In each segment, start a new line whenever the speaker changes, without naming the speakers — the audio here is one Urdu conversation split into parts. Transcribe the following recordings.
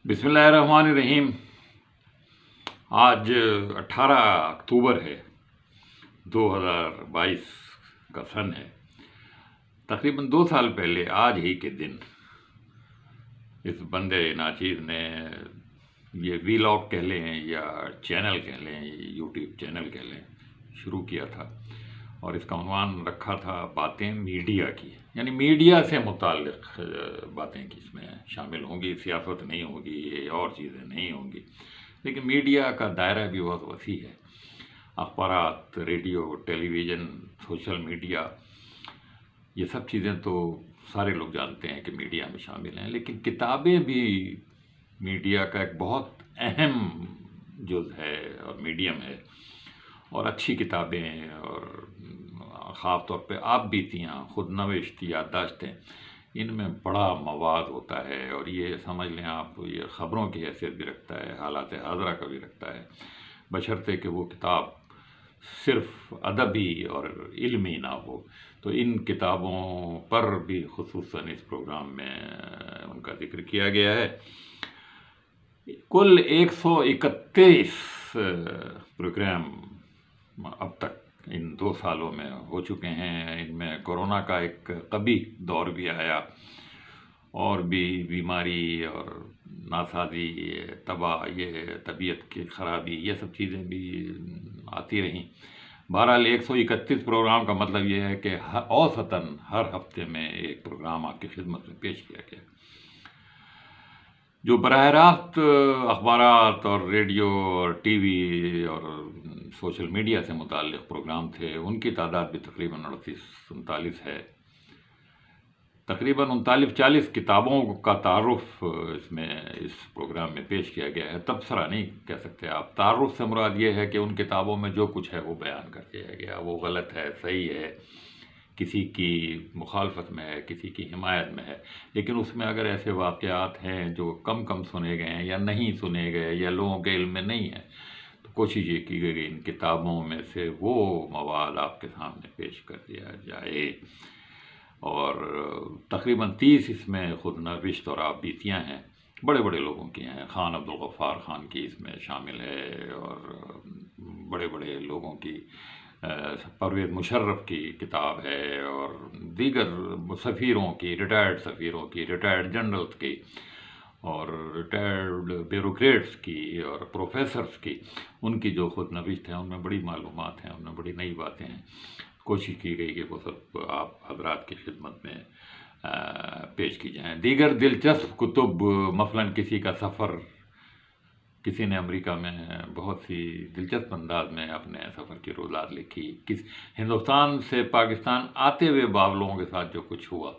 بسم اللہ الرحمن الرحیم۔ آج 18 اکتوبر ہے، 2022 کا سن ہے۔ تقریباً 2 سال پہلے آج ہی کے دن اس بندے ناچیز نے یہ ویلاگ کہہ لیں یا چینل کہہ لیں، یوٹیوب چینل کہہ لیں، شروع کیا تھا، اور اس کا عنوان رکھا تھا باتیں میڈیا کی، یعنی میڈیا سے متعلق باتیں کی اس میں شامل ہوں گی، سیاست نہیں ہوگی اور چیزیں نہیں ہوں گی، لیکن میڈیا کا دائرہ بھی بہت وسیع ہے۔ اخبارات، ریڈیو، ٹیلی ویژن، سوشل میڈیا، یہ سب چیزیں تو سارے لوگ جانتے ہیں کہ میڈیا میں شامل ہیں، لیکن کتابیں بھی میڈیا کا ایک بہت اہم جز ہے اور میڈیم ہے، اور اچھی کتابیں اور خاص طور پہ آپ بیتیاں، خود نوشت یادداشتیں، ان میں بڑا مواد ہوتا ہے، اور یہ سمجھ لیں آپ یہ خبروں کی حیثیت بھی رکھتا ہے، حالات حاضرہ کا بھی رکھتا ہے، بشرطے کہ وہ کتاب صرف ادبی اور علمی نہ ہو۔ تو ان کتابوں پر بھی خصوصاً اس پروگرام میں ان کا ذکر کیا گیا ہے۔ کل 131 پروگرام اب تک ان 2 سالوں میں ہو چکے ہیں۔ ان میں کورونا کا ایک قبیح دور بھی آیا، اور بھی بیماری اور ناسازی، تباہ، یہ طبیعت کی خرابی، یہ سب چیزیں بھی آتی رہیں۔ بہرحال 131 پروگرام کا مطلب یہ ہے کہ اوسطاً ہر ہفتے میں ایک پروگرام آپ کی خدمت میں پیش کیا گیا۔ جو براہ راست اخبارات اور ریڈیو اور ٹی وی اور سوشل میڈیا سے متعلق پروگرام تھے، ان کی تعداد بھی تقریباً 38-39 ہے۔ تقریباً 39-40 کتابوں کا تعارف اس پروگرام میں پیش کیا گیا ہے۔ تبصرہ نہیں کہہ سکتے آپ، تعارف سے مراد یہ ہے کہ ان کتابوں میں جو کچھ ہے وہ بیان کر دیا گیا، وہ غلط ہے، صحیح ہے، کسی کی مخالفت میں ہے، کسی کی حمایت میں ہے، لیکن اس میں اگر ایسے واقعات ہیں جو کم سنے گئے ہیں یا نہیں سنے گئے یا لوگوں کے علم میں نہیں ہے، تو کوشش یہ کی گئی ان کتابوں میں سے وہ مواد آپ کے سامنے پیش کر دیا جائے۔ اور تقریباً 30 اس میں خود نوشت اور آپ بیتیاں ہیں، بڑے بڑے لوگوں کی ہیں۔ خان عبدالغفار خان کی اس میں شامل ہے، اور بڑے بڑے لوگوں کی، پرویز مشرف کی کتاب ہے، اور دیگر سفیروں کی، ریٹائرڈ سفیروں کی، ریٹائرڈ جنرلز کی، اور ریٹائرڈ بیوروکریٹس کی، اور پروفیسرز کی، ان کی جو خود نوشت ہیں ان میں بڑی معلومات ہیں، ان میں بڑی نئی باتیں ہیں۔ کوشش کی گئی کہ وہ سب آپ حضرات کی خدمت میں پیش کی جائیں۔ دیگر دلچسپ کتب، مثلاً کسی کا سفر، کسی نے امریکہ میں بہت سی دلچسپ انداز میں اپنے سفر کی روزات لکھی، ہندوستان سے پاکستان آتے ہوئے باولوں کے ساتھ جو کچھ ہوا۔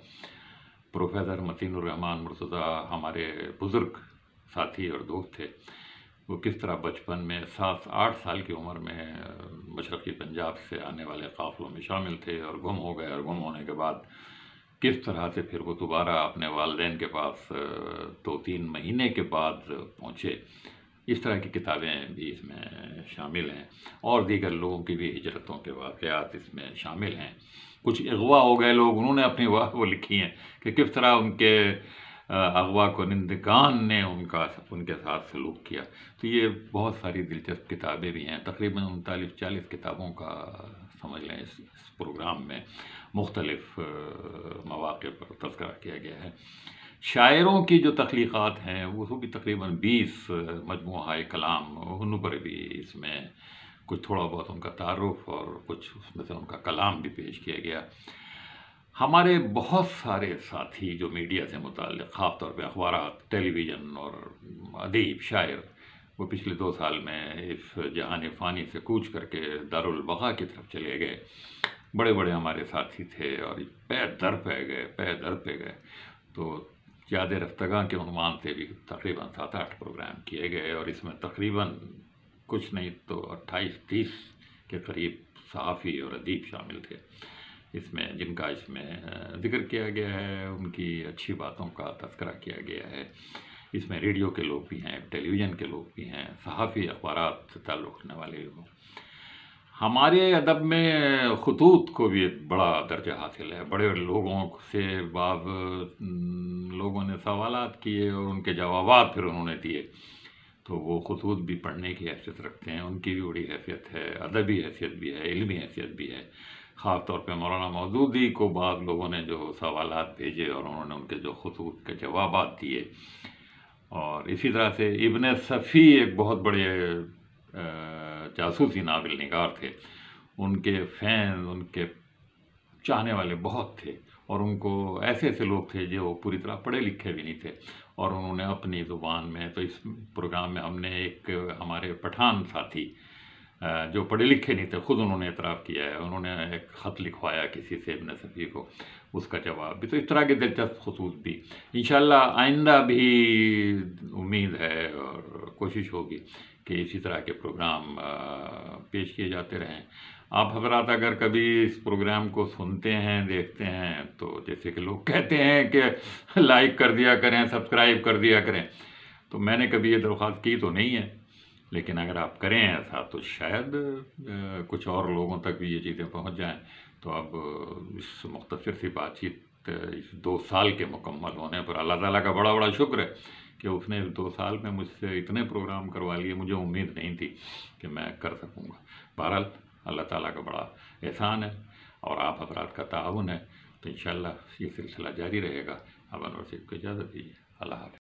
پروفیسر متین الرحمان مرتضیٰ ہمارے بزرگ ساتھی اور دوست تھے، وہ کس طرح بچپن میں 7-8 سال کی عمر میں مشرقی پنجاب سے آنے والے قافلوں میں شامل تھے اور گم ہو گئے، اور گم ہونے کے بعد کس طرح سے پھر وہ دوبارہ اپنے والدین کے پاس 2-3 مہینے کے بعد پہنچے، اس طرح کی کتابیں بھی اس میں شامل ہیں، اور دیگر لوگوں کی بھی ہجرتوں کے واقعات اس میں شامل ہیں۔ کچھ اغوا ہو گئے لوگ، انہوں نے اپنی وہ لکھی ہیں کہ کس طرح ان کے اغوا کنندگان نے ان کے ساتھ سلوک کیا۔ تو یہ بہت ساری دلچسپ کتابیں بھی ہیں۔ تقریباً 39-40 کتابوں کا سمجھ لیں اس پروگرام میں مختلف مواقع پر تذکرہ کیا گیا ہے۔ شاعروں کی جو تخلیقات ہیں وہ بھی تقریباً 20 مجموعہ کلام، ان پر بھی اس میں کچھ تھوڑا بہت ان کا تعارف اور کچھ اس میں سے ان کا کلام بھی پیش کیا گیا۔ ہمارے بہت سارے ساتھی جو میڈیا سے متعلق، خاص طور پہ اخبارات، ٹیلی ویژن اور ادیب، شاعر، وہ پچھلے 2 سال میں اس جہان فانی سے کوچ کر کے دارالبقا کی طرف چلے گئے۔ بڑے بڑے ہمارے ساتھی تھے اور پے در پہ گئے، تو یاد رفتگاں کے عنوان سے بھی تقریباً 7-8 پروگرام کیے گئے، اور اس میں تقریباً کچھ نہیں تو 28-30 کے قریب صحافی اور ادیب شامل تھے اس میں، جن کا اس میں ذکر کیا گیا ہے، ان کی اچھی باتوں کا تذکرہ کیا گیا ہے۔ اس میں ریڈیو کے لوگ بھی ہیں، ٹیلی ویژن کے لوگ بھی ہیں، صحافی، اخبارات سے تعلق رکھنے والے لوگ۔ ہمارے ادب میں خطوط کو بھی ایک بڑا درجہ حاصل ہے. بڑے لوگوں سے بعض لوگوں نے سوالات کیے اور ان کے جوابات پھر انہوں نے دیے، تو وہ خطوط بھی پڑھنے کی حیثیت رکھتے ہیں. ان کی بھی بڑی حیثیت ہے، ادبی حیثیت بھی ہے، علمی حیثیت بھی ہے. خاص طور پہ مولانا مودودی کو بعض لوگوں نے جو سوالات بھیجے اور انہوں نے ان کے جو خطوط کے جوابات دیے. اور اسی طرح سے ابن صفی ایک بہت بڑے جاسوسی ناول نگار تھے. ان کے فین، ان کے چاہنے والے بہت تھے، اور ان کو ایسے ایسے لوگ تھے جو پوری طرح پڑھے لکھے بھی نہیں تھے، اور انہوں نے اپنی زبان میں، تو اس پروگرام میں ہم نے ایک ہمارے پٹھان ساتھی جو پڑھے لکھے نہیں تھے، خود انہوں نے اعتراف کیا ہے، انہوں نے ایک خط لکھوایا کسی سے ابن صفی کو، اس کا جواب بھی. تو اس طرح کے دلچسپ خطوط بھی انشاءاللہ آئندہ بھی امید ہے اور کوشش ہوگی کہ اسی طرح کے پروگرام پیش کیے جاتے رہیں. آپ حضرات اگر کبھی اس پروگرام کو سنتے ہیں، دیکھتے ہیں، تو جیسے کہ لوگ کہتے ہیں کہ لائک کر دیا کریں، سبسکرائب کر دیا کریں، تو میں نے کبھی یہ درخواست کی تو نہیں ہے، لیکن اگر آپ کریں ایسا تو شاید کچھ اور لوگوں تک بھی یہ چیزیں پہنچ جائیں. تو اب اس مختصر سی بات چیت اس 2 سال کے مکمل ہونے پر اللہ تعالیٰ کا بڑا بڑا شکر ہے کہ اس نے اس 2 سال میں مجھ سے اتنے پروگرام کروا لیے. مجھے امید نہیں تھی کہ میں کر سکوں گا. بہرحال اللہ تعالیٰ کا بڑا احسان ہے اور آپ حضرات کا تعاون ہے، تو انشاءاللہ یہ سلسلہ جاری رہے گا. اب انور صاحب کو اجازت دیجیے. اللہ حافظ.